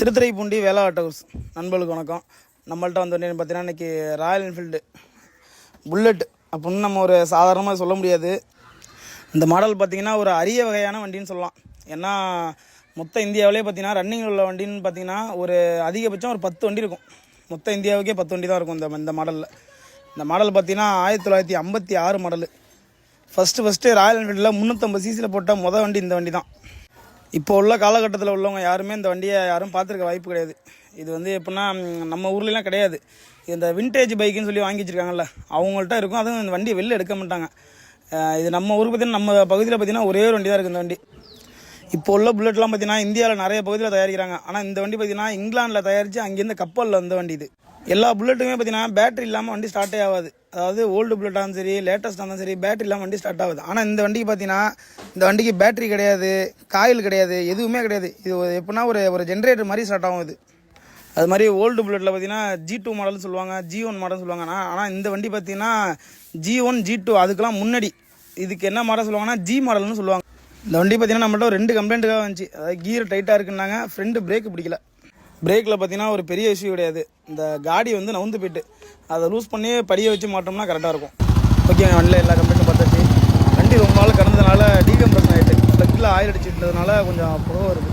திருத்துறைப்பூண்டி வேளா ஆட்டோஸ் நண்பர்களுக்கு வணக்கம். நம்மள்ட்ட வந்து பார்த்தீங்கன்னா இன்றைக்கி ராயல் என்ஃபீல்டு புல்லட் அப்படின்னு நம்ம ஒரு சாதாரணமாக சொல்ல முடியாது. இந்த மாடல் பார்த்திங்கன்னா ஒரு அரிய வகையான வண்டின்னு சொல்லலாம். ஏன்னா மொத்த இந்தியாவிலே பார்த்திங்கன்னா ரன்னிங் உள்ள வண்டின்னு பார்த்திங்கன்னா ஒரு அதிகபட்சம் ஒரு 10 வண்டி இருக்கும். மொத்த இந்தியாவுக்கே 10 வண்டி தான் இருக்கும் இந்த மாடலில். இந்த மாடல் பார்த்திங்கன்னா 1956 மாடலு. ஃபஸ்ட்டு ராயல் என்ஃபீல்டில் 350 சிசியில் போட்ட வண்டி இந்த வண்டி தான். இப்போ உள்ள காலகட்டத்தில் உள்ளவங்க யாருமே இந்த வண்டியை யாரும் பார்த்துருக்க வாய்ப்பு கிடையாது. இது வந்து எப்படின்னா நம்ம ஊர்லலாம் கிடையாது. இந்த விண்டேஜ் பைக்குன்னு சொல்லி வாங்கி வச்சுருக்காங்கல்ல, அவங்கள்ட்ட இருக்கும். அதுவும் இந்த வண்டியை வெளில எடுக்க மாட்டாங்க. இது நம்ம ஊருக்கு பார்த்திங்கன்னா நம்ம பகுதியில் பார்த்திங்கன்னா ஒரே ஒரு வண்டி தான் இருக்குது இந்த வண்டி. இப்போ உள்ள புல்லட்லாம் பார்த்திங்கன்னா இந்தியாவில் நிறைய பகுதியில் தயாரிக்கிறாங்க. ஆனால் இந்த வண்டி பார்த்திங்கன்னா இங்கிலாந்தில் தயாரித்து அங்கேருந்து கப்பலில் வந்த வண்டி இது. எல்லா புல்லட்டுமே பார்த்திங்கன்னா பேட்டரி இல்லாமல் வண்டி ஸ்டார்ட்டே ஆகாது. அதாவது ஓல்டு புல்லட்டாகவும் சரி லேட்டஸ்ட்டாக இருந்தாலும் சரி பேட்டரி இல்லாமல் வண்டி ஸ்டார்ட் ஆகுது. ஆனால் இந்த வண்டிக்கு பார்த்திங்கன்னா இந்த வண்டிக்கு பேட்டரி கிடையாது, காயில் கிடையாது, எதுவுமே கிடையாது. இது எப்படின்னா ஒரு ஜென்ரேட்டர் மாதிரி ஸ்டார்ட் ஆகும் இது. அது மாதிரி ஓல்டு புல்லட்டில் பார்த்திங்கன்னா G2 மாடல்னு சொல்லுவாங்க, G1 மாடல்னு சொல்லுவாங்க. ஆனால் இந்த வண்டி பார்த்திங்கன்னா G1 G2 அதுக்கெல்லாம் முன்னாடி. இதுக்கு என்ன மாடல் சொல்லுவாங்கன்னா G மாடல்னு சொல்லுவாங்க. இந்த வண்டி பார்த்திங்கன்னா நம்மள்ட்ட ஒரு 2 கம்ப்ளைண்ட்டுக்காக வந்துச்சு. அதாவது கீர் டைட்டாக இருக்குன்னாங்க, ஃப்ரெண்டு பிரேக் பிடிக்கல. பிரேக்கில் பார்த்திங்கன்னா ஒரு பெரிய இஷ்யூ கிடையாது. இந்த காடி வந்து நவுந்து போயிட்டு அதை லூஸ் பண்ணி படியை வச்சு மாட்டோம்னா கரெக்டாக இருக்கும். ஓகே, வண்டியில் எல்லா கம்ப்ளைண்ட்டும் பார்த்தாச்சு. வண்டி ரொம்ப நாள் கடந்ததுனால டீகம்ப்ரஷன் ஆகிட்டு ஃப்ளக்கில் ஆயில் அடிச்சுட்டதுனால கொஞ்சம் புகை வருது.